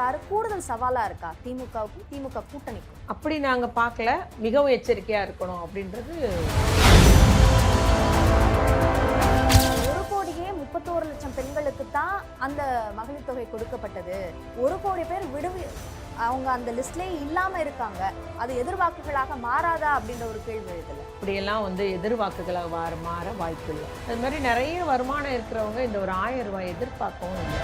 வரலாறு கூடுதல் சவாலா இருக்கா திமுகவுக்கும் திமுக கூட்டணிக்கும்? அப்படி நாங்கள் பார்க்கல. மிகவும் எச்சரிக்கையாக இருக்கணும் அப்படின்றது. 1,31,00,000 பெண்களுக்கு தான் அந்த மகளிர் தொகை கொடுக்கப்பட்டது. 1 கோடி பேர் அவங்க அந்த லிஸ்ட்லயே இல்லாம இருக்காங்க. அது எதிர்வாக்குகளாக மாறாதா அப்படின்ற ஒரு கேள்வி எழுதல. அப்படியெல்லாம் எதிர்வாக்குகளாக மாற வாய்ப்பு இல்லை. அது மாதிரி நிறைய வருமானம் இருக்கிறவங்க இந்த ஒரு 1000 ரூபாய் எதிர்பார்க்கவும் இல்லை.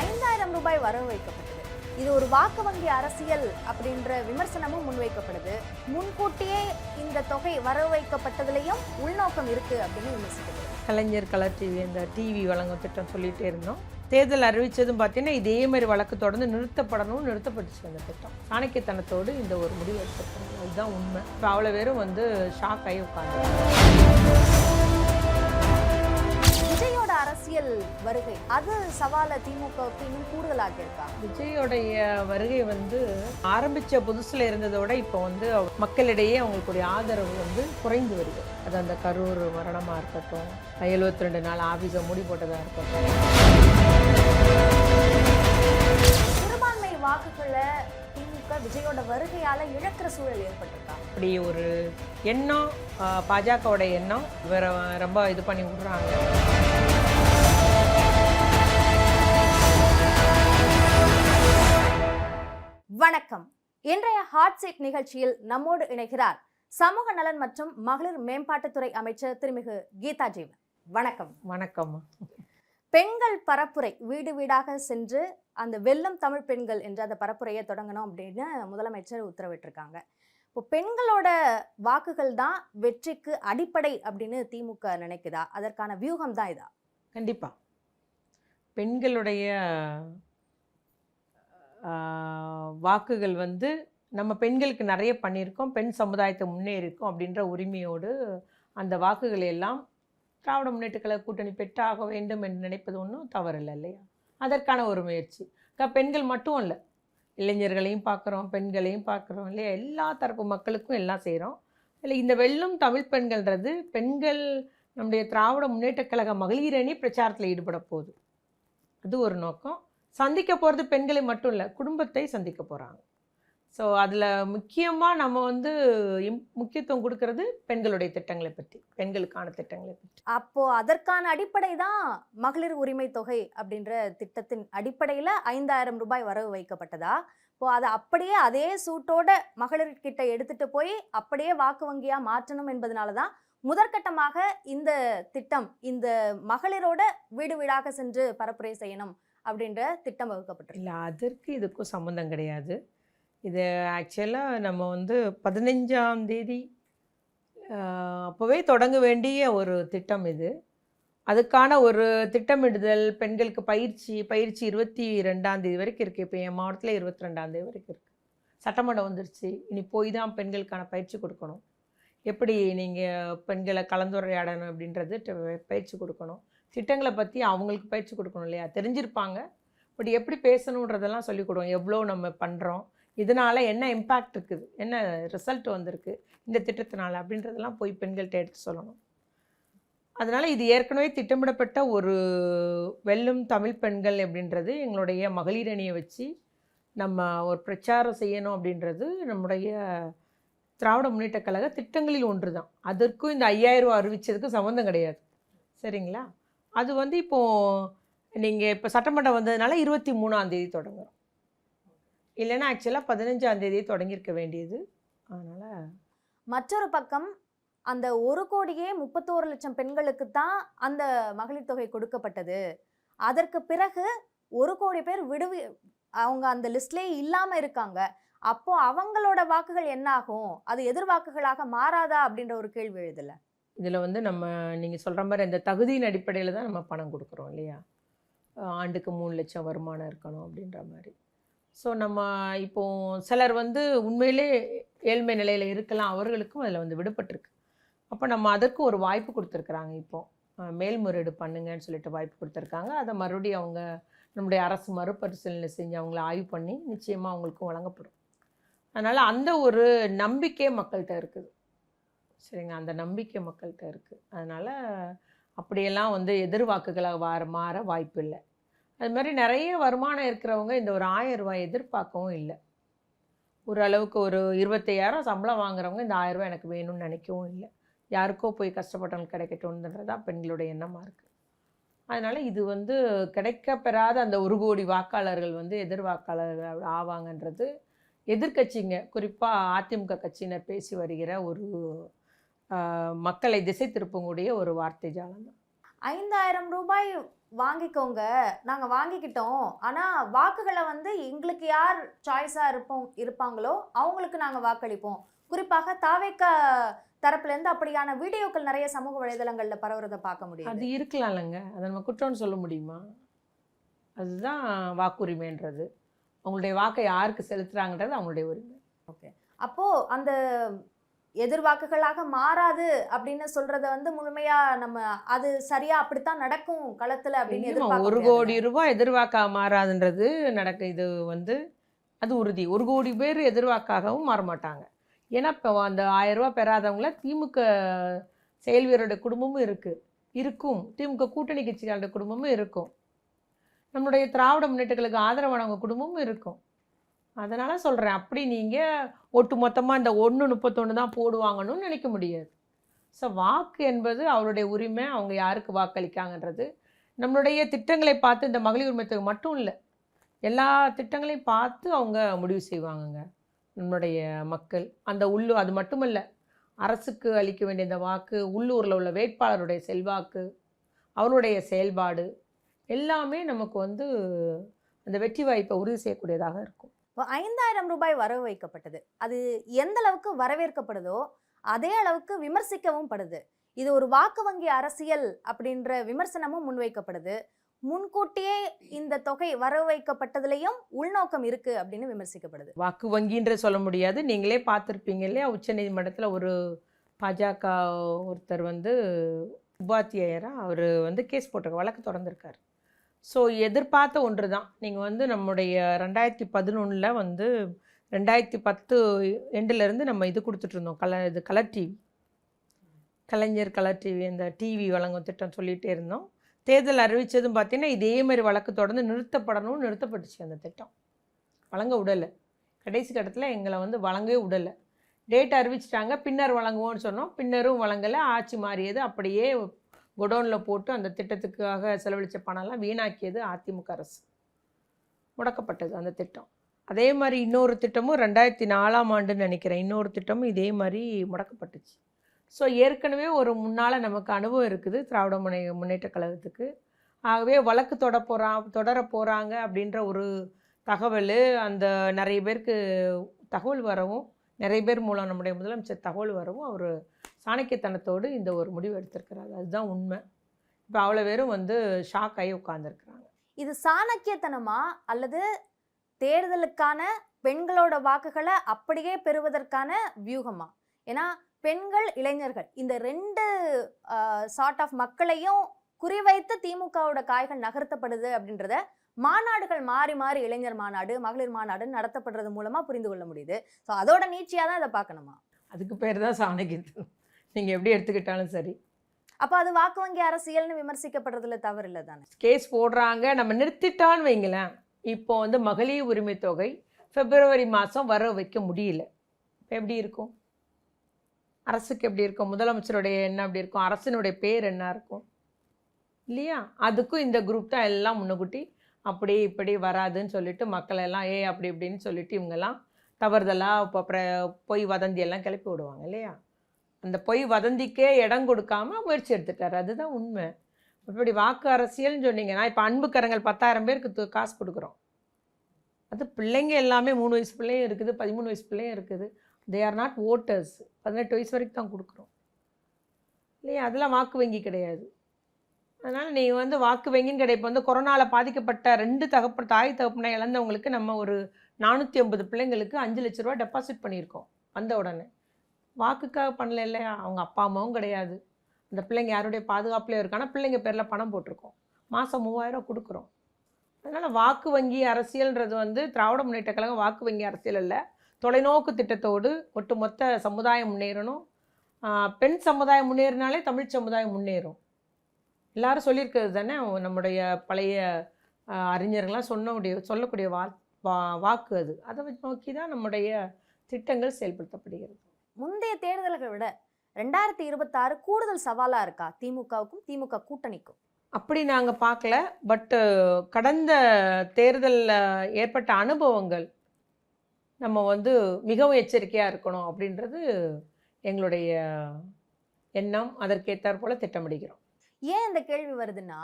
5,000 ரூபாய் வரவு வைக்கப்பட்டது. இது ஒரு வாக்கு வங்கி அரசியல் அப்படின்ற விமர்சனமும் முன்வைக்கப்படுது. முன்கூட்டியே இந்த தொகை வரவு வைக்கப்பட்டதுலயும் உள்நோக்கம் இருக்கு அப்படின்னு விமர்சிக்கப்படுது. கலைஞர் கலர் டிவி இந்த டிவி வழங்கும் திட்டம் சொல்லிகிட்டே இருந்தோம். தேர்தல் அறிவித்ததும் பார்த்தீங்கன்னா இதே மாதிரி வழக்கு தொடர்ந்து நிறுத்தப்பட்டுச்சு அந்த திட்டம். சாணக்கியத்தனத்தோடு இந்த ஒரு முடிவு எடுத்துருக்காங்க. அதுதான் உண்மை. இப்போ அவ்வளோ பேரும் ஷாக் ஆகி உட்காந்து. விஜயோட அரசியல் வருகை அது சவாலை திமுகவுக்கு இன்னும் கூடுதலாக இருக்கா? விஜயோடைய வருகை ஆரம்பித்த புதுசில் இருந்ததோட இப்போ மக்களிடையே அவங்களுக்குடைய ஆதரவு குறைந்து வருது. அது அந்த கரூர் மரணமாக இருக்கட்டும், 72 நாள் ஆஃபீஸை மூடி போட்டதாக இருக்கட்டும். சிறுபான்மை வாக்குகளை திமுக விஜயோட வருகையால இழக்கிற சூழல் ஏற்பட்டிருக்கா? அப்படி ஒரு எண்ணம் பாஜகவோட எண்ணம் வேற ரொம்ப இது பண்ணி விடுறாங்க. வணக்கம். இன்றைய ஹாட் சீட் நிகழ்ச்சியில் நம்மோடு இணைகிறார் சமூக நலன் மற்றும் மகளிர் மேம்பாட்டுத்துறை அமைச்சர் திருமிகு கீதா ஜீவன். வணக்கம். வணக்கம். பெண்கள் பரப்புரை வீடு வீடாக சென்று அந்த வெல்லம் தமிழ் பெண்கள் என்ற அந்த பரப்புரையை தொடங்கணும் அப்படின்னு முதலமைச்சர் உத்தரவிட்டிருக்காங்க. இப்போ பெண்களோட வாக்குகள் தான் வெற்றிக்கு அடிப்படை அப்படின்னு திமுக நினைக்குதா? அதற்கான வியூகம் தான் இதா? கண்டிப்பா பெண்களுடைய வாக்குகள் நம்ம பெண்களுக்கு நிறைய பண்ணியிருக்கோம், பெண் சமுதாயத்தை முன்னேறியிருக்கோம் அப்படின்ற உரிமையோடு அந்த வாக்குகளை எல்லாம் திராவிட முன்னேற்ற கழக கூட்டணி பெற்றாக வேண்டும் என்று நினைப்பது ஒன்றும் தவறில்லை இல்லையா? அதற்கான ஒரு முயற்சி. பெண்கள் மட்டும் இல்லை, இளைஞர்களையும் பார்க்குறோம், பெண்களையும் பார்க்குறோம் இல்லையா? எல்லா தரப்பு மக்களுக்கும் எல்லாம் செய்கிறோம். இல்லை, இந்த வெல்லும் தமிழ் பெண்கள்ன்றது பெண்கள் நம்முடைய திராவிட முன்னேற்ற கழக மகளிர் அணி பிரச்சாரத்தில் ஈடுபட போகுது. அது ஒரு நோக்கம். சந்திக்க போகிறது பெண்களை மட்டும் இல்லை, குடும்பத்தை சந்திக்க போகிறாங்க. ஸோ அதில் முக்கியமாக நம்ம முக்கியத்துவம் கொடுக்கறது பெண்களுடைய திட்டங்களை பற்றி, பெண்களுக்கான திட்டங்களை பற்றி. அப்போது அதற்கான அடிப்படை தான் மகளிர் உரிமை தொகை அப்படின்ற திட்டத்தின் அடிப்படையில் 5,000 ரூபாய் வரவு வைக்கப்பட்டதா? இப்போது அதை அப்படியே அதே சூட்டோட மகளிர்கிட்ட எடுத்துகிட்டு போய் அப்படியே வாக்கு வங்கியாக மாற்றணும் என்பதனால தான் முதற்கட்டமாக இந்த திட்டம், இந்த மகளிரோட வீடு வீடாக சென்று பரப்புரை செய்யணும் அப்படின்ற திட்டம் வகுக்கப்பட்டிருக்கு. இல்லை, அதற்கு இதுக்கும் சம்மந்தம் கிடையாது. இது ஆக்சுவலாக நம்ம 15ஆம் தேதி அப்போவே தொடங்க வேண்டிய ஒரு திட்டம் இது. அதுக்கான ஒரு திட்டமிடுதல், பெண்களுக்கு பயிற்சி 22ஆம் தேதி வரைக்கும் இருக்குது. இப்போ என் மாவட்டத்தில் 22ஆம் தேதி வரைக்கும் இருக்குது. சட்டமன்றம் வந்துருச்சு. இனி போய் தான் பெண்களுக்கான பயிற்சி கொடுக்கணும். எப்படி நீங்கள் பெண்களை கலந்துரையாடணும் அப்படின்றது பயிற்சி கொடுக்கணும். திட்டங்களை பற்றி அவங்களுக்கு பயிற்சி கொடுக்கணும் இல்லையா? தெரிஞ்சிருப்பாங்க, பட் எப்படி பேசணுன்றதெல்லாம் சொல்லிக் கொடுவோம். எவ்வளோ நம்ம பண்ணுறோம், இதனால் என்ன இம்பேக்ட் இருக்குது, என்ன ரிசல்ட் வந்திருக்கு இந்த திட்டத்தினால் அப்படின்றதெல்லாம் போய் பெண்கள்கிட்ட எடுத்து சொல்லணும். அதனால் இது ஏற்கனவே திட்டமிடப்பட்ட ஒரு வெல்லும் தமிழ் பெண்கள் அப்படின்றது எங்களுடைய மகளிர் அணியை வச்சு நம்ம ஒரு பிரச்சாரம் செய்யணும் அப்படின்றது நம்முடைய திராவிட முன்னேற்ற கழக திட்டங்களில் ஒன்று தான். அதற்கும் இந்த 5,000 ரூபா அறிவித்ததுக்கும் சம்மந்தம் கிடையாது, சரிங்களா? அது இப்போது நீங்கள் இப்போ சட்டமன்றம் வந்ததுனால 23ஆம் தேதி தொடங்குறோம். இல்லைன்னா ஆக்சுவலாக 15ஆம் தேதியே தொடங்கியிருக்க வேண்டியது. அதனால் மற்றொரு பக்கம் அந்த 1,31,00,000 பெண்களுக்கு தான் அந்த மகளிர் தொகை கொடுக்கப்பட்டது. அதற்கு பிறகு 1 கோடி பேர் அவங்க அந்த லிஸ்ட்லேயே இல்லாமல் இருக்காங்க. அப்போ அவங்களோட வாக்குகள் என்ன ஆகும்? அது எதிர்வாக்குகளாக மாறாதா அப்படின்ற ஒரு கேள்வி எழுதலை? இதில் நம்ம நீங்கள் சொல்கிற மாதிரி அந்த தகுதியின் அடிப்படையில் தான் நம்ம பணம் கொடுக்குறோம் இல்லையா? ஆண்டுக்கு 3 லட்சம் வருமானம் இருக்கணும் அப்படின்ற மாதிரி. ஸோ நம்ம இப்போது சிலர் உண்மையிலே ஏழ்மை நிலையில் இருக்கலாம், அவர்களுக்கும் அதில் விடுபட்டிருக்கு. அப்போ நம்ம அதற்கு ஒரு வாய்ப்பு கொடுத்துருக்குறாங்க. இப்போது மேல்முறையீடு பண்ணுங்கன்னு சொல்லிட்டு வாய்ப்பு கொடுத்துருக்காங்க. அதை மறுபடியும் அவங்க நம்முடைய அரசு மறுபரிசீலனை செஞ்சு அவங்கள ஆய்வு பண்ணி நிச்சயமாக அவங்களுக்கும் வழங்கப்படும். அதனால் அந்த ஒரு நம்பிக்கை மக்கள்கிட்ட இருக்குது, சரிங்க? அந்த நம்பிக்கை மக்கள்கிட்ட இருக்குது. அதனால் அப்படியெல்லாம் எதிர்வாக்குகளாக மாற வாய்ப்பு இல்லை. அது மாதிரி நிறைய வருமானம் இருக்கிறவங்க இந்த ஒரு 1000 ரூபாய் எதிர்பார்க்கவும் இல்லை. ஓரளவுக்கு ஒரு 25,000 சம்பளம் வாங்குறவங்க இந்த 1000 ரூபாய் எனக்கு வேணும்னு நினைக்கவும் இல்லை. யாருக்கோ போய் கஷ்டப்பட்டவங்களுக்கு கிடைக்கட்டும்ன்றது தான் பெண்களுடைய எண்ணமாக இருக்குது. அதனால் இது வந்து கிடைக்கப்பெறாத அந்த 1 கோடி வாக்காளர்கள் வந்து எதிர் வாக்காளர்கள் ஆவாங்கன்றது எதிர்க்கட்சிங்க, குறிப்பாக அதிமுக கட்சியினர் பேசி வருகிற ஒரு மக்களை திசை திருப்பக்கூடிய ஒரு வார்த்தை ஜாலம் தான். 5,000 ரூபாய் வாங்கிக்கோங்க, நாங்க வாங்கிக்கிட்டோம், ஆனா வாக்குகளை வந்து எங்களுக்கு யார் சாய்ஸா இருப்பாங்களோ அவங்களுக்கு நாங்க வாக்களிப்போம். குறிப்பாக தாவேக்கா தரப்புல இருந்து அப்படியான வீடியோக்கள் நிறைய சமூக வலைதளங்கள்ல பரவுறத பார்க்க முடியும். அது இருக்கலாம்லங்க, அதை நம்ம குற்றம்னு சொல்ல முடியுமா? அதுதான் வாக்குரிமைன்றது. அவங்களுடைய வாக்கை யாருக்கு செலுத்துறாங்கன்றது அவங்களுடைய உரிமை. ஓகே, அப்போ அந்த எதிர்வாக்குகளாக மாறாது அப்படின்னு சொல்றத வந்து முழுமையா நம்ம அது சரியா அப்படித்தான் நடக்கும் களத்துல அப்படின்னு ஒரு எதிர்பார்க்க கோடி ரூபாய் எதிர்வாக்கா மாறாதுன்றது இது வந்து அது உறுதி. 1 கோடி பேர் எதிர்வாக்காகவும் மாற மாட்டாங்க. ஏன்னா இப்போ அந்த 1000 ரூபாய் பெறாதவங்கள திமுக செயல் வீரருடைய குடும்பமும் இருக்கும், திமுக கூட்டணி கட்சிகளோட குடும்பமும் இருக்கும், நம்மளுடைய திராவிட முன்னேற்றங்களுக்கு ஆதரவானவங்க குடும்பமும் இருக்கும். அதனால் சொல்கிறேன், அப்படி நீங்கள் ஒட்டு மொத்தமாக இந்த 1.31 தான் போடுவாங்கன்னு நினைக்க முடியாது. ஸோ வாக்கு என்பது அவருடைய உரிமை. அவங்க யாருக்கு வாக்களிக்காங்கன்றது நம்மளுடைய திட்டங்களை பார்த்து, இந்த மகளிர் உரிமைத்துக்கு மட்டும் இல்லை, எல்லா திட்டங்களையும் பார்த்து அவங்க முடிவு செய்வாங்கங்க நம்மளுடைய மக்கள். அந்த அது மட்டுமல்ல, அரசுக்கு அளிக்க வேண்டிய இந்த வாக்கு, உள்ளூரில் உள்ள வேட்பாளருடைய செல்வாக்கு, அவருடைய செயல்பாடு எல்லாமே நமக்கு வந்து அந்த வெற்றி வாய்ப்பை உறுதி செய்யக்கூடியதாக இருக்கும். இப்போ 5,000 ரூபாய் வரவு வைக்கப்பட்டது, அது எந்த அளவுக்கு வரவேற்கப்படுதோ அதே அளவுக்கு விமர்சிக்கவும் படுது. இது ஒரு வாக்கு வங்கி அரசியல் அப்படின்ற விமர்சனமும் முன்வைக்கப்படுது. முன்கூட்டியே இந்த தொகை வரவு வைக்கப்பட்டதுலையும் உள்நோக்கம் இருக்கு அப்படின்னு விமர்சிக்கப்படுது. வாக்கு வங்கின்ற சொல்ல முடியாது. நீங்களே பார்த்துருப்பீங்க இல்லையா, உச்சநீதிமன்றத்தில் ஒரு பாஜக ஒருத்தர் வந்து உபாத்தியாயராக அவர் வந்து கேஸ் போட்டிருக்க வழக்கு தொடர்ந்துருக்கார். ஸோ எதிர்பார்த்த ஒன்று தான். நீங்கள் வந்து நம்முடைய 2011 வந்து 2010 எண்டிலேருந்து நம்ம இது கொடுத்துட்ருந்தோம், கலர் டிவி, கலைஞர் கலர் டிவி, அந்த டிவி வழங்கும் திட்டம் சொல்லிகிட்டே இருந்தோம். தேர்தல் அறிவித்ததும் பார்த்தீங்கன்னா இதே மாதிரி வழக்கு தொடர்ந்து நிறுத்தப்பட்டுச்சு. அந்த திட்டம் வழங்க விடலை. கடைசி கட்டத்தில் எங்களை வந்து வழங்கவே விடலை. டேட் அறிவிச்சிட்டாங்க, பின்னர் வழங்குவோம்னு சொன்னோம், பின்னரும் வழங்கலை. ஆட்சி மாறியது. அப்படியே குடோனில் போட்டு அந்த திட்டத்துக்காக செலவழித்த பணம்லாம் வீணாக்கியது அதிமுக அரசு. முடக்கப்பட்டது அந்த திட்டம். அதே மாதிரி இன்னொரு திட்டமும் 2004ஆம் ஆண்டுன்னு நினைக்கிறேன், இன்னொரு திட்டமும் இதே மாதிரி முடக்கப்பட்டுச்சு. ஸோ ஏற்கனவே ஒரு முன்னால் நமக்கு அனுபவம் இருக்குது திராவிட முன்னேற்ற கழகத்துக்கு. ஆகவே வழக்கு தொடர போகிறாங்க அப்படின்ற ஒரு தகவல் அந்த நிறைய பேருக்கு தகவல் வரவும், நிறைய பேர் மூலம் நம்முடைய முதலமைச்சர் தகவல் வரவும் அவர் சாணக்கியத்தனத்தோடு இந்த ஒரு முடிவு எடுத்திருக்கிறார். அதுதான் உண்மை. இப்போ அவ்வளோ பேரும் வந்து ஷாக் ஆகி உட்காந்துருக்குறாங்க. இது சாணக்கியத்தனமா அல்லது தேர்தலுக்கான பெண்களோட வாக்குகளை அப்படியே பெறுவதற்கான வியூகமா? ஏன்னா பெண்கள், இளைஞர்கள் இந்த 2 சார்ட் ஆஃப் மக்களையும் குறிவைத்து திமுகவோட காய்கள் நகர்த்தப்படுது அப்படின்றத மாநாடுகள் மாறி மாறி இளைஞர் மாநாடு, மகளிர் மாநாடு நடத்தப்படுறது மூலமா புரிந்து கொள்ள முடியுது. ஸோ அதோட நீட்சியாக தான் இதை பார்க்கணுமா? அதுக்கு பேர் தான் சாணக்கியத்தனம். நீங்கள் எப்படி எடுத்துக்கிட்டாலும் சரி. அப்போ அது வாக்கு வங்கி அரசியல்னு விமர்சிக்கப்படுறதுல தவறு இல்லை தானே? கேஸ் போடுறாங்க, நம்ம நிறுத்திட்டான்னு வைங்களேன். இப்போ வந்து மகளிர் உரிமை தொகை பிப்ரவரி மாதம் வர வைக்க முடியல. இப்போ எப்படி இருக்கும்? அரசுக்கு எப்படி இருக்கும்? முதலமைச்சருடைய என்ன எப்படி இருக்கும்? அரசினுடைய பேர் என்ன இருக்கும் இல்லையா? அதுக்கும் இந்த குரூப் தான் எல்லாம் முன்னுக்கூட்டி அப்படி இப்படி வராதுன்னு சொல்லிட்டு மக்களெல்லாம் அப்படி இப்படின்னு சொல்லிட்டு இவங்கெல்லாம் தவறுதலாக இப்போ பொய் வதந்தியெல்லாம் கிளப்பி விடுவாங்க இல்லையா? அந்த பொய் வதந்திக்கே இடம் கொடுக்காம முயற்சி எடுத்துட்டார். அதுதான் உண்மை. இப்படி வாக்கு அரசியல்னு சொன்னீங்கன்னா, இப்போ அன்புக்கரங்கள் 10,000 பேருக்கு காசு கொடுக்குறோம். அது பிள்ளைங்க எல்லாமே 3 வயசு பிள்ளையும் இருக்குது, 13 வயசு பிள்ளையும் இருக்குது. They are not voters. 18 வயசு வரைக்கும் தான் கொடுக்குறோம் இல்லையா? அதெல்லாம் வாக்கு வங்கி கிடையாது. அதனால் நீங்கள் வந்து வாக்கு வங்கின்னு கிடையாது. இப்போ வந்து கொரோனாவில் பாதிக்கப்பட்ட 2 தாய் தகப்பனை இழந்தவங்களுக்கு நம்ம ஒரு 450 பிள்ளைங்களுக்கு 5 லட்ச ரூபா டெபாசிட் பண்ணியிருக்கோம். வந்த உடனே வாக்குக்காக பண்ணல இல்லையா? அவங்க அப்பா அம்மாவும் கிடையாது, அந்த பிள்ளைங்க யாருடைய பாதுகாப்புலேயே இருக்கானா, பிள்ளைங்க பேரில் பணம் போட்டிருக்கோம், மாதம் 3000 கொடுக்குறோம். அதனால் வாக்கு வங்கி அரசியல்ன்றது வந்து திராவிட முன்னேற்ற கழகம் வாக்கு வங்கி அரசியல் இல்லை. தொலைநோக்கு திட்டத்தோடு ஒட்டுமொத்த சமுதாயம் முன்னேறணும். பெண் சமுதாயம் முன்னேறினாலே தமிழ் சமுதாயம் முன்னேறும். எல்லாரும் சொல்லியிருக்கிறது தானே. நம்முடைய பழைய அறிஞர்கள்லாம் சொல்லக்கூடிய வாக்கு அது. அதை நோக்கி தான் நம்முடைய திட்டங்கள் செயல்படுத்தப்படுகிறது. முந்தைய தேர்தல்களை விட 2026 கூடுதல் சவாலா இருக்கா திமுகவுக்கும் திமுக கூட்டணிக்கும்? அப்படி நாங்கள் பார்க்கல. பட்டு கடந்த தேர்தலில் ஏற்பட்ட அனுபவங்கள் நம்ம வந்து மிகவும் எச்சரிக்கையாக இருக்கணும் அப்படின்றது எங்களுடைய எண்ணம். அதற்கேற்றாற் போல திட்டமிடுகிறோம். ஏன் இந்த கேள்வி வருதுன்னா,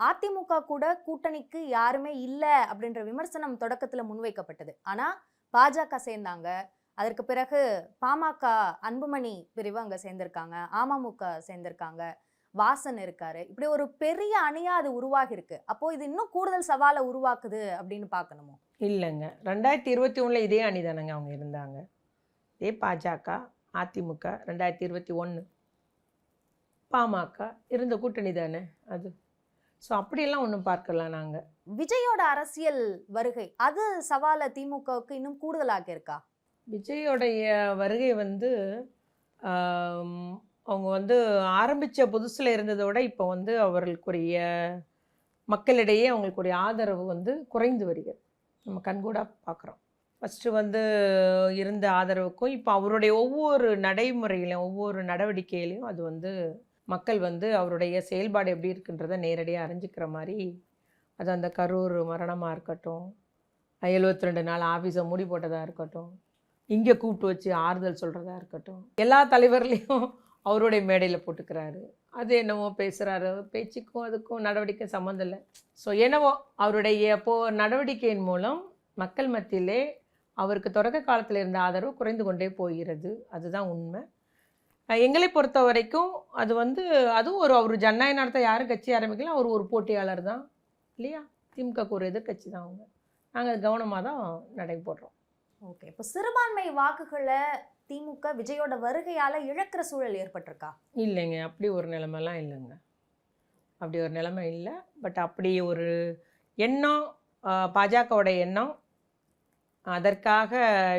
அதிமுக கூட கூட்டணிக்கு யாருமே இல்ல அப்படின்ற விமர்சனம் தொடக்கத்துல முன்வைக்கப்பட்டது. ஆனா பாஜக சேர்ந்தாங்க. அதற்கு பிறகு பாமக அன்புமணி பிரிவு அங்க சேர்ந்திருக்காங்க. அமமுக சேர்ந்திருக்காங்க. வாசன் இருக்காரு. இப்படி ஒரு பெரிய அணியா அது உருவாகி இருக்கு. அப்போ இது இன்னும் கூடுதல் சவாலை உருவாக்குது அப்படின்னு பார்க்கணுமோ? இல்லைங்க, 2021 இதே அணி தானங்க அவங்க இருந்தாங்க. இதே பாஜக, அதிமுக 2021 பாமக இருந்த கூட்டணி தானே அது. ஸோ அப்படியெல்லாம் ஒன்றும் பார்க்கலாம் நாங்கள். விஜயோட அரசியல் வருகை அது சவாலை திமுகவுக்கு இன்னும் கூடுதலாக இருக்கா? விஜயோடைய வருகை வந்து அவங்க வந்து ஆரம்பித்த புதுசில் இருந்ததை விட இப்போ வந்து அவர்களுக்குரிய மக்களிடையே அவங்களுக்குரிய ஆதரவு வந்து குறைந்து வருகிறது. நம்ம கண்கூடாக பார்க்குறோம். ஃபஸ்ட்டு வந்து இருந்த ஆதரவுக்கும் இப்போ அவருடைய ஒவ்வொரு நடைமுறையிலும் ஒவ்வொரு நடவடிக்கையிலையும் அது வந்து மக்கள் வந்து அவருடைய செயல்பாடு எப்படி இருக்குன்றதை நேரடியாக அறிஞ்சிக்கிற மாதிரி. அது அந்த கரூர் மரணமாக இருக்கட்டும், 72 நாள் ஆஃபீஸை மூடி போட்டதாக இருக்கட்டும், இங்கே கூப்பிட்டு வச்சு ஆறுதல் சொல்கிறதா இருக்கட்டும், எல்லா தலைவர்லேயும் அவருடைய மேடையில் போட்டுக்கிறாரு. அது என்னவோ பேசுகிறாரு, பேச்சுக்கும் அதுக்கும் நடவடிக்கை சம்மந்தம் இல்லை. ஸோ என்னவோ அவருடைய நடவடிக்கையின் மூலம் மக்கள் மத்தியிலே அவருக்கு தொடக்க காலத்தில் இருந்த ஆதரவு குறைந்து கொண்டே போகிறது. அதுதான் உண்மை. எங்களை பொறுத்த வரைக்கும் அது வந்து அதுவும் அவர் ஜனநாயக நடத்த யாரும் கட்சி ஆரம்பிக்கலாம். அவர் ஒரு போட்டியாளர் தான் இல்லையா? திமுக ஒரு எதிர்கட்சி தான் அவங்க. நாங்கள் கவனமாக தான் நடைபோடுறோம். ஓகே. இப்போ சிறுபான்மை வாக்குகளை திமுக விஜயோட வருகையால இழக்கிற சூழல் ஏற்பட்டிருக்கா? இல்லைங்க, அப்படி ஒரு நிலைமைலாம் இல்லைங்க. அப்படி ஒரு நிலைமை இல்லை. பட் அப்படி ஒரு எண்ணம் பாஜகவோட எண்ணம், அதற்காக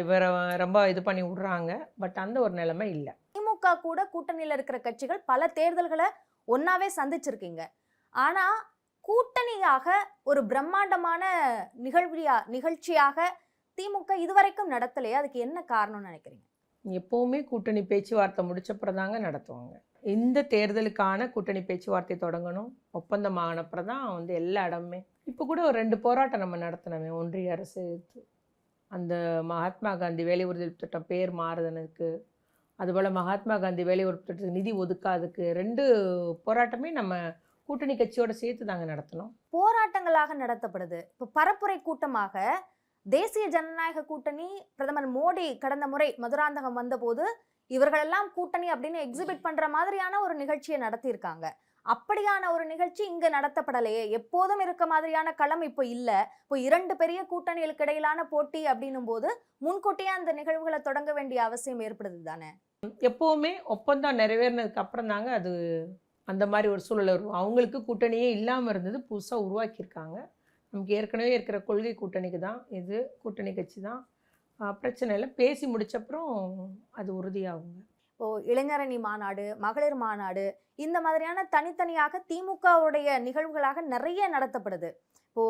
இவரை ரொம்ப இது பண்ணி விடுறாங்க. பட் அந்த ஒரு நிலைமை இல்லை. திமுக கூட கூட்டணியில் இருக்கிற கட்சிகள் பல தேர்தல்களை ஒன்னாவே சந்திச்சிருக்கீங்க. ஆனா கூட்டணியாக ஒரு பிரம்மாண்டமான நிகழ்ச்சியாக திமுக இதுவரைக்கும் நடத்தலையே, அதுக்கு என்ன காரணம்னு நினைக்கிறீங்க? எப்போவுமே கூட்டணி பேச்சுவார்த்தை முடிச்சப்புறம் தாங்க நடத்துவாங்க. இந்த தேர்தலுக்கான கூட்டணி பேச்சுவார்த்தை தொடங்கணும், ஒப்பந்தம் ஆனப்புறம் தான் வந்து எல்லா இடமுமே. இப்போ கூட ஒரு 2 போராட்டம் நம்ம நடத்தினோமே ஒன்றிய அரசு. அந்த மகாத்மா காந்தி வேலை உறுதி திட்டம் பேர் மாறுதனுக்கு, அதுபோல் மகாத்மா காந்தி வேலை உறுதி திட்டத்துக்கு நிதி ஒதுக்காதுக்கு 2 போராட்டமே நம்ம கூட்டணி கட்சியோட சேர்த்து தாங்க நடத்தணும். போராட்டங்களாக நடத்தப்படுது. இப்போ பரப்புரை கூட்டமாக தேசிய ஜனநாயக கூட்டணி பிரதமர் மோடி கடந்த முறை மதுராந்தகம் வந்தபோது இவர்களெல்லாம் கூட்டணி அப்படின்னு எக்ஸிபிட் பண்ற மாதிரியான ஒரு நிகழ்ச்சியை நடத்தியிருக்காங்க. அப்படியான ஒரு நிகழ்ச்சி இங்க நடத்தப்படலையே. எப்போதும் இருக்க மாதிரியான களம் இப்போ இல்ல. இப்போ 2 பெரிய கூட்டணிகளுக்கு இடையிலான போட்டி அப்படின்னும் போது முன்கூட்டியே அந்த நிகழ்வுகளை தொடங்க வேண்டிய அவசியம் ஏற்படுது தானே. எப்போவுமே ஒப்பந்தம் நிறைவேறினதுக்கு அப்புறம் தாங்க அது அந்த மாதிரி ஒரு சூழல் வரும். அவங்களுக்கு கூட்டணியே இல்லாமல் இருந்தது, புதுசாக உருவாக்கியிருக்காங்க. நமக்கு ஏற்கனவே இருக்கிற கொள்கை கூட்டணிக்கு தான் இது, கூட்டணி கட்சி தான். பிரச்சனை இல்லை, பேசி முடிச்சப்புறம் அது உறுதியாகுங்க. இப்போ இளைஞரணி மாநாடு, மகளிர் மாநாடு, இந்த மாதிரியான தனித்தனியாக திமுகவுடைய நிகழ்வுகளாக நிறைய நடத்தப்படுது. இப்போ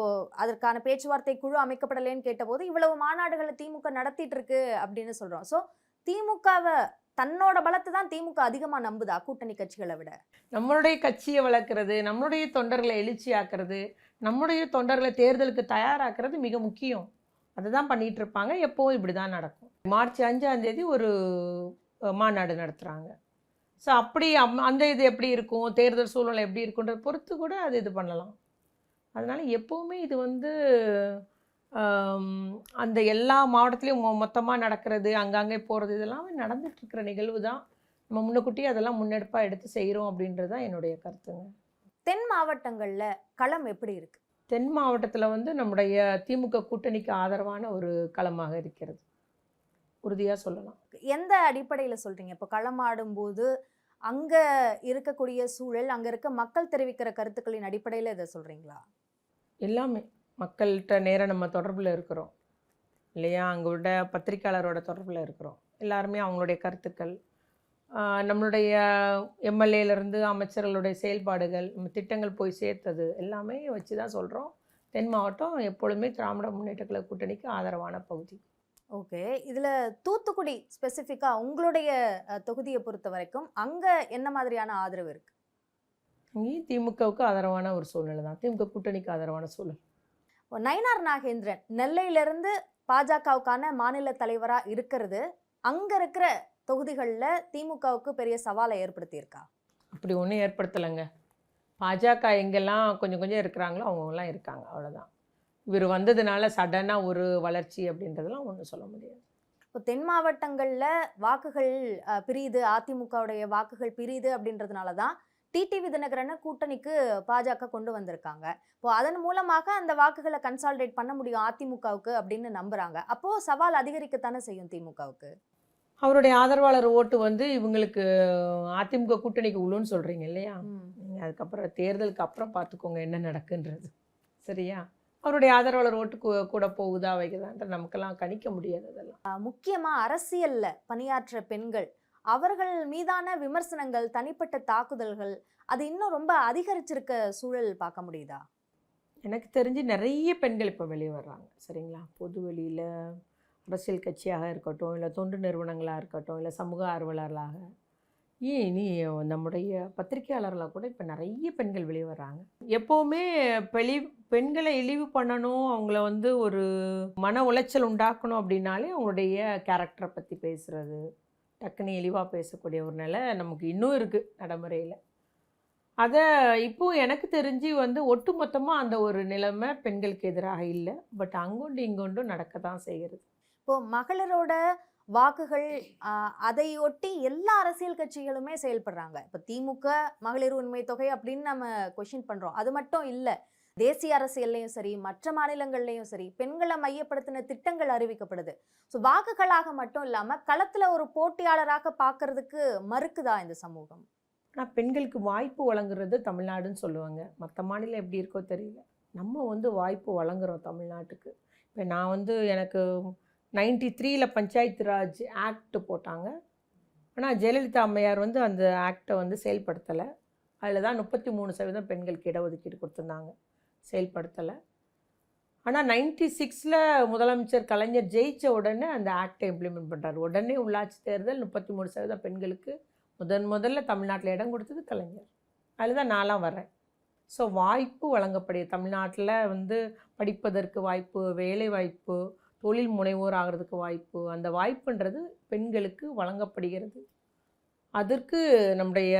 அதற்கான பேச்சுவார்த்தை குழு அமைக்கப்படலைன்னு கேட்டபோது இவ்வளவு மாநாடுகளை திமுக நடத்திட்டு இருக்கு அப்படின்னு சொல்றோம். ஸோ திமுகவை தன்னோட பலத்தை தான் திமுக அதிகமாக நம்புதா கூட்டணி கட்சிகளை விட? நம்மளுடைய கட்சியை வளர்க்குறது, நம்மளுடைய தொண்டர்களை எழுச்சியாக்குறது, நம்முடைய தொண்டர்களை தேர்தலுக்கு தயாராக்குறது மிக முக்கியம். அதை தான் பண்ணிகிட்டு இருப்பாங்க. எப்போவும் இப்படி தான் நடக்கும். மார்ச் 5ஆம் தேதி ஒரு மாநாடு நடத்துகிறாங்க. ஸோ அப்படி அந்த இது எப்படி இருக்கும், தேர்தல் சூழ்நிலை எப்படி இருக்குன்றத பொறுத்து கூட அது இது பண்ணலாம். அதனால் எப்போவுமே இது வந்து அந்த எல்லா மாவட்டத்துலேயும் மொத்தமாக நடக்கிறது, அங்கங்கே போகிறது, இதெல்லாம் நடந்துகிட்ருக்கிற நிகழ்வு தான். நம்ம முன்னக்கூட்டியே அதெல்லாம் முன்னெடுப்பாக எடுத்து செய்கிறோம் அப்படின்றது தான் என்னுடைய கருத்துங்க. தென் மாவட்டங்களில் களம் எப்படி இருக்குது? தென் மாவட்டத்தில் வந்து நம்முடைய திமுக கூட்டணிக்கு ஆதரவான ஒரு களமாக இருக்கிறது, உறுதியாக சொல்லலாம். எந்த அடிப்படையில் சொல்கிறீங்க? இப்போ களமாடும்போது அங்கே இருக்கக்கூடிய சூழல், அங்கே இருக்க மக்கள் தெரிவிக்கிற கருத்துக்களின் அடிப்படையில் இதை சொல்கிறீங்களா? எல்லாமே மக்கள்கிட்ட நேராக நம்ம தொடர்பில் இருக்கிறோம் இல்லையா? அங்கே உள்ள பத்திரிக்கையாளரோட தொடர்பில் இருக்கிறோம். எல்லாருமே அவங்களுடைய கருத்துக்கள், நம்மளுடைய எம்எல்ஏலேருந்து அமைச்சர்களுடைய செயல்பாடுகள், நம்ம திட்டங்கள் போய் சேர்த்தது எல்லாமே வச்சு தான் சொல்கிறோம். தென் மாவட்டம் எப்பொழுதுமே திராவிட முன்னேற்ற கழக கூட்டணிக்கு ஆதரவான பகுதி. ஓகே. இதுல தூத்துக்குடி ஸ்பெசிஃபிக்கா உங்களுடைய தொகுதியை பொறுத்த வரைக்கும் அங்க என்ன மாதிரியான ஆதரவு இருக்கு? இங்கேயும் திமுகவுக்கு ஆதரவான ஒரு சூழ்நிலை தான். திமுக கூட்டணிக்கு ஆதரவான சூழல். நயினார் நாகேந்திரன் நெல்லையிலிருந்து பாஜகவுக்கான மாநில தலைவரா இருக்கிறது அங்க இருக்கிற தொகுதிகள்ல திமுகவுக்கு பெரிய சவாலை ஏற்படுத்தியிருக்கா? அப்படி ஒன்றும் ஏற்படுத்தலைங்க. பாஜக எங்கெல்லாம் கொஞ்சம் கொஞ்சம் இருக்கிறாங்களோ அவங்கெல்லாம் இருக்காங்க, அவ்வளோதான். இவர் வந்ததுனால சடனாக ஒரு வளர்ச்சி அப்படின்றதெல்லாம் ஒன்றும் சொல்ல முடியாது. இப்போ தென் மாவட்டங்கள்ல வாக்குகள் பிரியுது, அதிமுகவுடைய வாக்குகள் பிரியுது அப்படின்றதுனால தான் டிடிவி தினகரனை கூட்டணிக்கு பாஜக கொண்டு வந்திருக்காங்க. இப்போ அதன் மூலமாக அந்த வாக்குகளை கன்சாலிடேட் பண்ண முடியும் அதிமுகவுக்கு அப்படின்னு நம்புறாங்க. அப்போ சவால் அதிகரிக்கத்தானே செய்யும் திமுகவுக்கு. அவருடைய ஆதரவாளர் ஓட்டு வந்து இவங்களுக்கு அதிமுக கூட்டணிக்கு உள்ளுன்னு சொல்கிறீங்க இல்லையா? நீங்கள் அதுக்கப்புறம் தேர்தலுக்கு அப்புறம் பார்த்துக்கோங்க என்ன நடக்குன்றது. சரியா? அவருடைய ஆதரவாளர் ஓட்டு கூட போகுதா வைக்குதான்ற நமக்கெல்லாம் கணிக்க முடியாது அதெல்லாம். முக்கியமா அரசியல்ல பணியாற்ற பெண்கள் அவர்கள் மீதான விமர்சனங்கள், தனிப்பட்ட தாக்குதல்கள் அது இன்னும் ரொம்ப அதிகரிச்சிருக்க சூழல் பார்க்க முடியுதா? எனக்கு தெரிஞ்சு நிறைய பெண்கள் இப்போ வெளியே வர்றாங்க. சரிங்களா? பொது வெளியில் அரசியல் கட்சியாக இருக்கட்டும், இல்லை தொண்டு நிறுவனங்களாக இருக்கட்டும், இல்லை சமூக ஆர்வலர்களாக, ஏன் இனி நம்முடைய பத்திரிகையாளர்களாக கூட இப்போ நிறைய பெண்கள் வெளியே வர்றாங்க. எப்போவுமே பெண்களை இழிவு பண்ணணும், அவங்கள வந்து ஒரு மன உளைச்சல் உண்டாக்கணும் அப்படின்னாலே அவங்களுடைய கேரக்டரை பற்றி பேசுகிறது, டக்குன்னு இழிவாக பேசக்கூடிய ஒரு நிலை நமக்கு இன்னும் இருக்குது நடைமுறையில். அதை இப்போ எனக்கு தெரிஞ்சு வந்து ஒட்டுமொத்தமாக அந்த ஒரு நிலைமை பெண்களுக்கு எதிராக இல்லை. பட் அங்கொண்டு இங்கொண்டும் நடக்க தான் செய்கிறது. இப்போ மகளிரோட வாக்குகள் அதை ஒட்டி எல்லா அரசியல் கட்சிகளுமே செயல்படுறாங்க. இப்போ திமுக மகளிர் உரிமை தொகை அப்படின்னு நம்ம கொஸ்டின் பண்றோம். அது மட்டும் இல்லை, தேசிய அரசியல்லையும் சரி மற்ற மாநிலங்கள்லையும் சரி பெண்களை மையப்படுத்தின திட்டங்கள் அறிவிக்கப்படுது. ஸோ வாக்குகளாக மட்டும் இல்லாமல் களத்தில் ஒரு போட்டியாளராக பார்க்கறதுக்கு மறுக்குதா இந்த சமூகம்? ஆனால் பெண்களுக்கு வாய்ப்பு வழங்குறது தமிழ்நாடுன்னு சொல்லுவாங்க. மற்ற மாநிலம் எப்படி இருக்கோ தெரியல. நம்ம வந்து வாய்ப்பு வழங்குகிறோம் தமிழ்நாட்டுக்கு. இப்போ நான் வந்து எனக்கு 93ல் பஞ்சாயத்து ராஜ் ஆக்ட் போட்டாங்க. ஆனால் ஜெயலலிதா அம்மையார் வந்து அந்த ஆக்டை வந்து செயல்படுத்தலை. அதில் தான் 33% பெண்களுக்கு இடஒதுக்கீடு கொடுத்துருந்தாங்க, செயல்படுத்தலை. ஆனால் 96ல் முதலமைச்சர் கலைஞர் ஜெயித்த உடனே அந்த ஆக்டை இம்ப்ளிமெண்ட் பண்ணுறாரு. உடனே உள்ளாட்சி தேர்தல் 33% பெண்களுக்கு முதல்ல தமிழ்நாட்டில் இடம் கொடுத்தது கலைஞர். அதில் தான் நான்லாம் வரேன். ஸோ வாய்ப்பு வழங்கக்கூடிய தமிழ்நாட்டில் வந்து படிப்பதற்கு வாய்ப்பு, வேலை வாய்ப்பு, தொழில் முனைவோர் ஆகிறதுக்கு வாய்ப்பு, அந்த வாய்ப்புன்றது பெண்களுக்கு வழங்கப்படுகிறது. அதற்கு நம்முடைய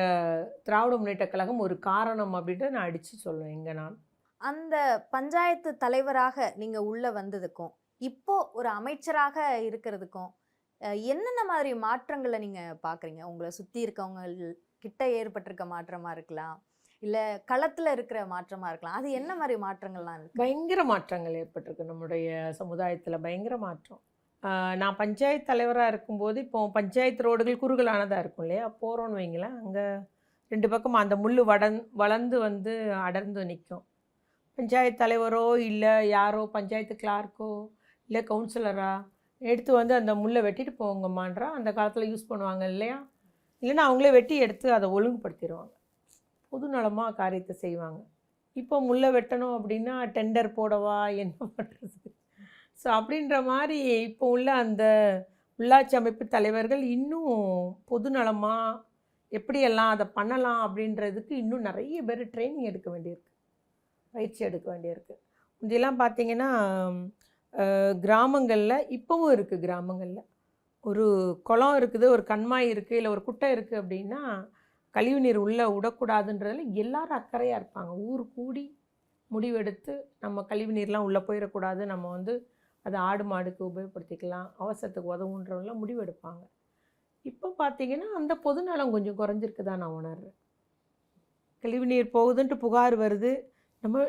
திராவிட முன்னேற்ற கழகம் ஒரு காரணம் அப்படின்ட்டு நான் அடித்து சொல்லுவேன். எங்கே நான் அந்த பஞ்சாயத்து தலைவராக நீங்க உள்ள வந்ததுக்கும் இப்போ ஒரு அமைச்சராக இருக்கிறதுக்கும் என்னென்ன மாதிரி மாற்றங்களை நீங்க பாக்குறீங்க? உங்களை சுத்தி இருக்கவங்க கிட்ட ஏற்பட்டிருக்க மாற்றமா இருக்கலாம், இல்ல களத்துல இருக்கிற மாற்றமா இருக்கலாம். அது என்ன மாதிரி மாற்றங்கள்லாம் இருக்கு? பயங்கர மாற்றங்கள் ஏற்பட்டிருக்கு நம்முடைய சமுதாயத்தில், பயங்கர மாற்றம். நான் பஞ்சாயத்து தலைவராக இருக்கும்போது இப்போ பஞ்சாயத்து ரோடுகள் குறுகலானதாக இருக்கும் இல்லையா? போகிறோன்னு வைங்களேன், அங்கே 2 பக்கம் அந்த முள் வளர்ந்து வந்து அடர்ந்து நிற்கும். பஞ்சாயத்து தலைவரோ இல்லை யாரோ பஞ்சாயத்து கிளார்க்கோ இல்லை கவுன்சிலரா எடுத்து வந்து அந்த முள்ளை வெட்டிட்டு போங்கம்மான்றா அந்த காலத்தில் யூஸ் பண்ணுவாங்க இல்லையா? இல்லைன்னா அவங்களே வெட்டி எடுத்து அதை ஒழுங்குபடுத்திடுவாங்க, பொது நலமாக காரியத்தை செய்வாங்க. இப்போ முள்ளை வெட்டணும் அப்படின்னா டெண்டர் போடவா, என்ன பண்ணுறது? ஸோ அப்படின்ற மாதிரி இப்போ உள்ள அந்த உள்ளாட்சி அமைப்பு தலைவர்கள் இன்னும் பொது நலமாக எப்படியெல்லாம் அதை பண்ணலாம் அப்படின்றதுக்கு இன்னும் நிறைய பேர் ட்ரைனிங் எடுக்க வேண்டியிருக்கு, பயிற்சி எடுக்க வேண்டியிருக்கு. முந்தையெல்லாம் பார்த்திங்கன்னா கிராமங்களில் இப்போவும் இருக்குது, கிராமங்களில் ஒரு குளம் இருக்குது, ஒரு கண்மாய் இருக்குது, இல்லை ஒரு குட்டை இருக்குது அப்படின்னா கழிவு நீர் உள்ளே விடக்கூடாதுன்றதில் எல்லாரும் அக்கறையாக இருப்பாங்க. ஊர் கூடி முடிவெடுத்து நம்ம கழிவு நீர்லாம் உள்ளே போயிடக்கூடாது, நம்ம வந்து அதை ஆடு மாடுக்கு உபயோகப்படுத்திக்கலாம், அவசரத்துக்கு உதவுன்றவங்களாம் முடிவெடுப்பாங்க. இப்போ பார்த்திங்கன்னா அந்த பொதுநலம் கொஞ்சம் குறைஞ்சிருக்கு தான் நான் உணர்றேன். கழிவு நீர் போகுதுன்ட்டு புகார் வருது,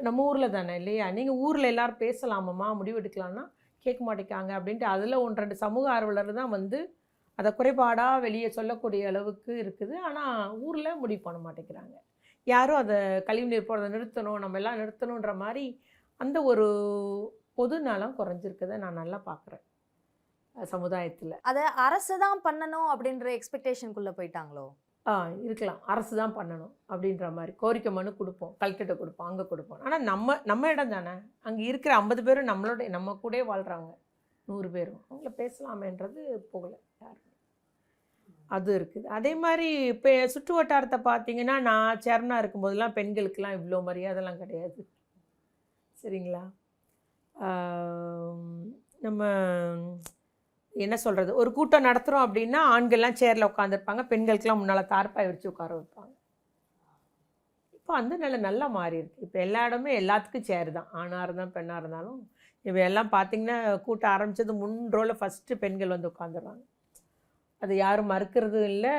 நம்ம ஊரில் தானே இல்லையா? நீங்கள் ஊரில் எல்லோரும் பேசலாமம்மா, முடிவெடுக்கலான்னா கேட்க மாட்டேங்காங்க அப்படின்ட்டு அதில் 1-2 சமூக ஆர்வலர் தான் வந்து அதை குறைபாடாக வெளியே சொல்லக்கூடிய அளவுக்கு இருக்குது. ஆனால் ஊரில் முடிவு பண்ண மாட்டேங்கிறாங்க. யாரும் அதை கழிவு நீர் போகிறத நிறுத்தணும், நம்ம எல்லாம் நிறுத்தணுன்ற மாதிரி அந்த ஒரு பொது நலம் குறைஞ்சிருக்குதை நான் நல்லா பார்க்குறேன் சமுதாயத்தில். அதை அரசு தான் பண்ணணும் அப்படின்ற எக்ஸ்பெக்டேஷனுக்குள்ளே போயிட்டாங்களோ? இருக்கலாம், அரசு தான் பண்ணணும் அப்படின்ற மாதிரி கோரிக்கை மனு கொடுப்போம், கலெக்டர்கிட்ட கொடுப்போம், அங்கே கொடுப்போம். ஆனால் நம்ம இடம் தானே, அங்கே இருக்கிற 50 பேரும் நம்ம கூட வாழ்கிறாங்க, 100 பேரும் அவங்கள பேசலாமேன்றது போகலை யாரும். அது இருக்குது. அதே மாதிரி இப்போ சுற்று வட்டாரத்தை பார்த்தீங்கன்னா, நான் சேர்மனாக இருக்கும்போதெல்லாம் பெண்களுக்கெல்லாம் இவ்வளோ மரியாதைலாம் கிடையாது. சரிங்களா? நம்ம என்ன சொல்கிறது, ஒரு கூட்டம் நடத்துகிறோம் அப்படின்னா ஆண்கள்லாம் சேரில் உட்காந்துருப்பாங்க, பெண்களுக்கெல்லாம் முன்னால் தார்ப்பாய் விரித்து உட்கார வைப்பாங்க. இப்போ அந்த நிலை நல்லா மாறி இருக்கு. இப்போ எல்லா இடமே எல்லாத்துக்கும் சேர் தான், ஆணாக இருந்தாலும் பெண்ணாக இருந்தாலும். இப்போ எல்லாம் பார்த்திங்கன்னா கூட்டம் ஆரம்பித்தது முன் ரோவில் ஃபஸ்ட்டு பெண்கள் வந்து உட்காந்துருவாங்க. அது யாரும் மறுக்கிறதும் இல்லை,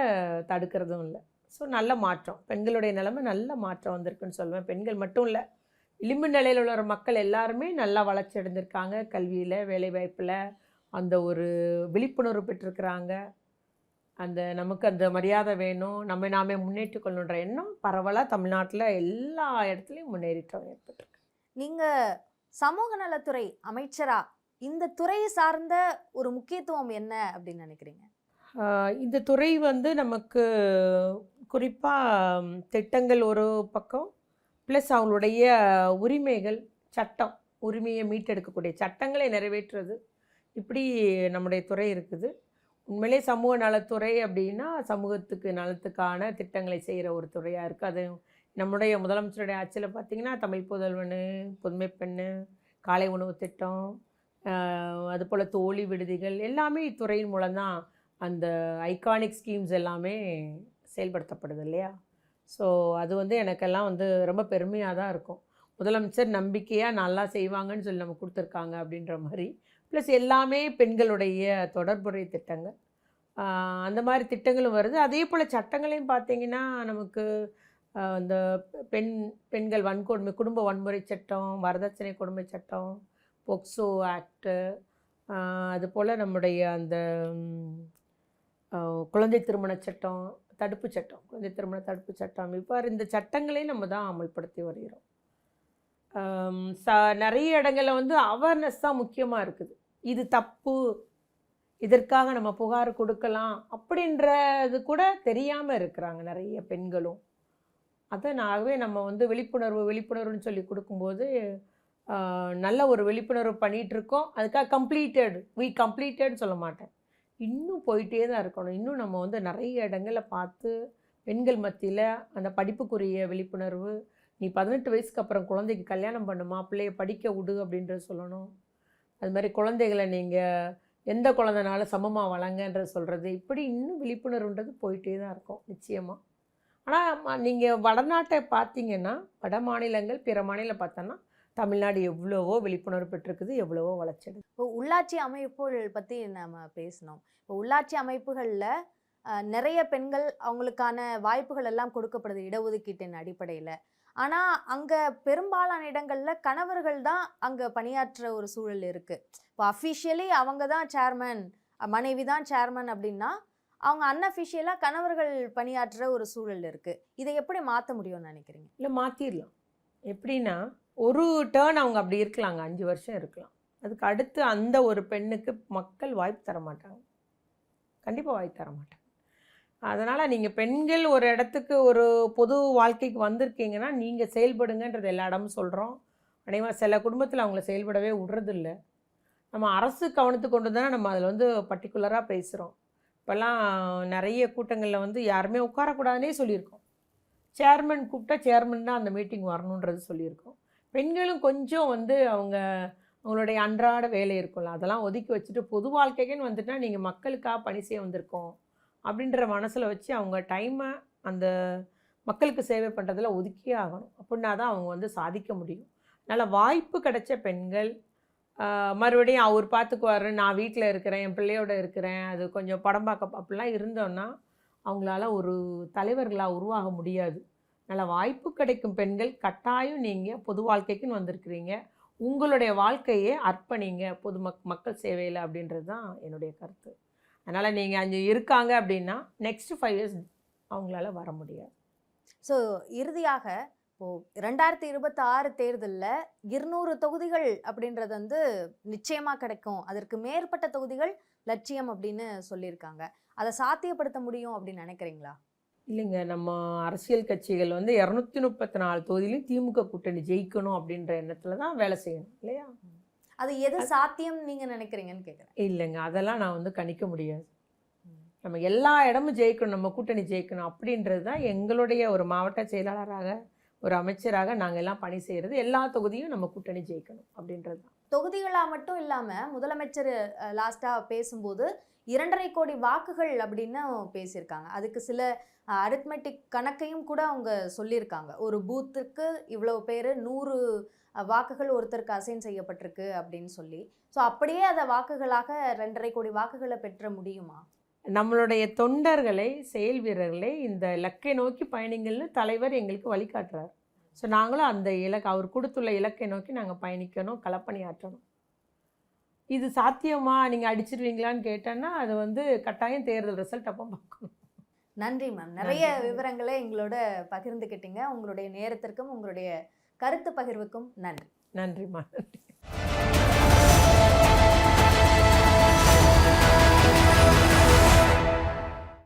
தடுக்கிறதும் இல்லை. ஸோ நல்ல மாற்றம், பெண்களுடைய நிலைமை நல்ல மாற்றம் வந்திருக்குன்னு சொல்லுவேன். பெண்கள் மட்டும் இல்லை, விளிம்பு நிலையில் உள்ள மக்கள் எல்லாருமே நல்லா வளர்ச்சி அடைஞ்சிருக்காங்க. கல்வியில், வேலைவாய்ப்பில் அந்த ஒரு விழிப்புணர்வு பெற்றிருக்கிறாங்க. நமக்கு அந்த மரியாதை வேணும், நாமே முன்னேற்றி கொள்ளணுன்ற எண்ணம் பரவலாக தமிழ்நாட்டில் எல்லா இடத்துலையும் முன்னேறிட்டோம் ஏற்பட்டிருக்கு. நீங்கள் சமூக நலத்துறை அமைச்சரா இந்த துறையை சார்ந்த ஒரு முக்கியத்துவம் என்ன அப்படின்னு நினைக்கிறீங்க? இந்த துறை வந்து நமக்கு குறிப்பாக திட்டங்கள் ஒரு பக்கம், ப்ளஸ் அவங்களுடைய உரிமைகள், சட்டம், உரிமையை மீட்டெடுக்கக்கூடிய சட்டங்களை நிறைவேற்றுறது, இப்படி நம்முடைய துறை இருக்குது. உண்மையிலே சமூக நலத்துறை அப்படின்னா சமூகத்துக்கு நலத்துக்கான திட்டங்களை செய்கிற ஒரு துறையாக இருக்குது. அது நம்முடைய முதலமைச்சருடைய ஆட்சியில் பார்த்திங்கன்னா தமிழ் புதல்வன், புதுமை பெண்ணு, காலை உணவு திட்டம், அதுபோல் தோழி விடுதிகள் எல்லாமே இத்துறையின் மூலம்தான் அந்த ஐகானிக் ஸ்கீம்ஸ் எல்லாமே செயல்படுத்தப்படுது இல்லையா? ஸோ அது வந்து எனக்கெல்லாம் வந்து ரொம்ப பெருமையாக தான் இருக்கும். முதலமைச்சர் நம்பிக்கையாக நல்லா செய்வாங்கன்னு சொல்லி நம்ம கொடுத்துருக்காங்க அப்படின்ற மாதிரி. ப்ளஸ் எல்லாமே பெண்களுடைய தொடர்புடைய திட்டங்கள், அந்த மாதிரி திட்டங்களும் வருது. அதே போல் சட்டங்களையும் பார்த்திங்கன்னா நமக்கு அந்த பெண்கள் வன்கொடுமை, குடும்ப வன்முறை சட்டம், வரதட்சணை கொடுமை சட்டம், போக்சோ ஆக்டு, அதுபோல் நம்முடைய அந்த குழந்தை திருமண சட்டம், தடுப்பு சட்டம், குழந்தை திருமண தடுப்பு சட்டம், இவ்வாறு இந்த சட்டங்களையும் நம்ம தான் அமல்படுத்தி வருகிறோம். நிறைய இடங்களில் வந்து அவேர்னஸ் தான் முக்கியமாக இருக்குது. இது தப்பு, இதற்காக நம்ம புகார் கொடுக்கலாம் அப்படின்றது கூட தெரியாமல் இருக்கிறாங்க நிறைய பெண்களும். அதனாகவே நம்ம வந்து விழிப்புணர்வுன்னு சொல்லி கொடுக்கும்போது நல்ல ஒரு விழிப்புணர்வு பண்ணிகிட்ருக்கோம். அதுக்காக கம்ப்ளீட்டட் சொல்ல மாட்டேன், இன்னும் போயிட்டே தான் இருக்கணும். இன்னும் நம்ம வந்து நிறைய இடங்களில் பார்த்து பெண்கள் மத்தியில் அந்த படிப்புக்குரிய விழிப்புணர்வு, நீ 18 வயசுக்கு அப்புறம் குழந்தைக்கு கல்யாணம் பண்ணுமா, பிள்ளைய படிக்க விடு அப்படின்றது சொல்லணும். அது மாதிரி குழந்தைகளை நீங்கள் எந்த குழந்தைனாலும் சமமாக வளங்கன்றது சொல்கிறது, இப்படி இன்னும் விழிப்புணர்வுன்றது போயிட்டே தான் இருக்கும் நிச்சயமாக. ஆனால் நீங்கள் வடநாட்டை பார்த்தீங்கன்னா, வட மாநிலங்கள் பிற மாநிலம் பார்த்தோன்னா தமிழ்நாடு எவ்வளவோ விழிப்புணர்வு பெற்றிருக்குது, எவ்வளவோ வளர்ச்சி. இப்போ உள்ளாட்சி அமைப்புகள் பற்றி நம்ம பேசினோம். இப்போ உள்ளாட்சி அமைப்புகளில் நிறைய பெண்கள் அவங்களுக்கான வாய்ப்புகள் எல்லாம் கொடுக்கப்படுது இடஒதுக்கீட்டின் அடிப்படையில். ஆனால் அங்கே பெரும்பாலான இடங்களில் கணவர்கள் தான் அங்கே பணியாற்ற ஒரு சூழல் இருக்குது. இப்போ அஃபிஷியலி அவங்க தான் சேர்மன், மனைவி தான் சேர்மன் அப்படின்னா, அவங்க அன்அஃபிஷியலாக கணவர்கள் பணியாற்றுற ஒரு சூழல் இருக்குது. இதை எப்படி மாற்ற முடியும்னு நினைக்கிறீங்க? இல்லை, மாற்றிடலாம். எப்படின்னா, ஒரு டேர்ன் அவங்க அப்படி இருக்கலாங்க, 5 வருஷம் இருக்கலாம். அதுக்கு அடுத்து அந்த ஒரு பெண்ணுக்கு மக்கள் வாய்ப்பு தர மாட்டாங்க, கண்டிப்பாக வாய்ப்பு தர மாட்டாங்க. அதனால் நீங்கள் பெண்கள் ஒரு இடத்துக்கு ஒரு பொது வாழ்க்கைக்கு வந்திருக்கீங்கன்னா நீங்கள் செயல்படுங்கன்றது எல்லா இடமும் சொல்கிறோம். அதேமாதிரி சில குடும்பத்தில் அவங்கள செயல்படவே விடுறதில்ல. நம்ம அரசு கவனத்துக்கு கொண்டு தானே நம்ம அதில் வந்து பர்டிகுலராக பேசுகிறோம். இப்போல்லாம் நிறைய கூட்டங்களில் வந்து யாருமே உட்காரக்கூடாதுன்னே சொல்லியிருக்கோம். சேர்மன் கூப்பிட்டா சேர்மன் தான் அந்த மீட்டிங் வரணுன்றது சொல்லியிருக்கோம். பெண்களும் கொஞ்சம் வந்து அவங்களுடைய அன்றாட வேலை இருக்கும்ல, அதெல்லாம் ஒதுக்கி வச்சுட்டு பொது வாழ்க்கைக்குன்னு வந்துட்டால் நீங்கள் மக்களுக்காக பணி செய்ய வந்திருக்கோம் அப்படின்ற மனசில் வச்சு அவங்க டைமை அந்த மக்களுக்கு சேவை பண்ணுறதுல ஒதுக்கியே ஆகணும். அப்படின்னா தான் அவங்க வந்து சாதிக்க முடியும். அதனால் வாய்ப்பு கிடைச்ச பெண்கள் மறுபடியும் அவர் பார்த்துக்குவார், நான் வீட்டில் இருக்கிறேன், என் பிள்ளையோட இருக்கிறேன், அது கொஞ்சம் படம் பார்க்க அப்படிலாம் இருந்தோன்னா அவங்களால ஒரு தலைவர்களாக உருவாக முடியாது. அதனால் வாய்ப்பு கிடைக்கும் பெண்கள் கட்டாயம் நீங்கள் பொது வாழ்க்கைக்குன்னு வந்திருக்கிறீங்க, உங்களுடைய வாழ்க்கையே அர்ப்பணிங்க பொது மக்கள் சேவையில் அப்படின்றது தான் என்னுடைய கருத்து. அதனால் நீங்கள் அங்கே இருக்காங்க அப்படின்னா நெக்ஸ்ட் 5 இயர்ஸ் அவங்களால வர முடியாது. ஸோ இறுதியாக இப்போது 2026 தேர்தலில் 200 தொகுதிகள் அப்படின்றது வந்து நிச்சயமாக கிடைக்கும், அதற்கு மேற்பட்ட தொகுதிகள் லட்சியம் அப்படின்னு சொல்லியிருக்காங்க. அதை சாத்தியப்படுத்த முடியும் அப்படின்னு நினைக்கிறீங்களா? இல்லைங்க, நம்ம அரசியல் கட்சிகள் வந்து 234 தொகுதியிலும் திமுக கூட்டணி ஜெயிக்கணும் அப்படின்ற எண்ணத்துல தான் வேலை செய்யணும் இல்லையா? அது எது சாத்தியம் நீங்க நினைக்கிறீங்கன்னு கேக்குறேன். இல்லைங்க, அதெல்லாம் நான் வந்து கணிக்க முடியாது. நம்ம எல்லா இடமும் ஜெயிக்கணும், நம்ம கூட்டணி ஜெயிக்கணும் அப்படின்றது தான் எங்களுடைய ஒரு மாவட்ட செயலாளராக, ஒரு அமைச்சராக நாங்கள் எல்லாம் பணி செய்கிறது. எல்லா தொகுதியும் நம்ம கூட்டணி ஜெயிக்கணும் அப்படின்றது தான். தொகுதிகளா மட்டும் இல்லாம முதலமைச்சர் லாஸ்டா பேசும்போது 2.5 கோடி வாக்குகள் அப்படின்னு பேசியிருக்காங்க. அதுக்கு சில அரித்மெட்டிக் கணக்கையும் கூட அவங்க சொல்லியிருக்காங்க. ஒரு பூத்துக்கு இவ்வளவு பேர் 100 வாக்குகள் ஒருத்தருக்கு அசைன் செய்யப்பட்டிருக்கு அப்படின்னு சொல்லி. ஸோ அப்படியே அதை வாக்குகளாக 2.5 கோடி வாக்குகளை பெற்ற முடியுமா? நம்மளுடைய தொண்டர்களை, செயல் வீரர்களை இந்த இலக்கை நோக்கி பயணிங்கள்னு தலைவர் எங்களுக்கு வழிகாட்டுறார். ஸோ நாங்களும் அந்த அவர் கொடுத்துள்ள இலக்கை நோக்கி நாங்கள் பயணிக்கணும், களப்பணியாற்றணும். இது சாத்தியமா, நீங்கள் அடிச்சிருவீங்களான்னு கேட்டேன்னா அது வந்து கட்டாயம் தேர்தல் ரிசல்ட் அப்போ பார்க்கணும். நன்றி மேம். நிறைய விவரங்களை எங்களோட பகிர்ந்துக்கிட்டீங்க. உங்களுடைய நேரத்திற்கும் உங்களுடைய கருத்து பகிர்வுக்கும் நன்றி. நன்றிம்மா, நன்றி.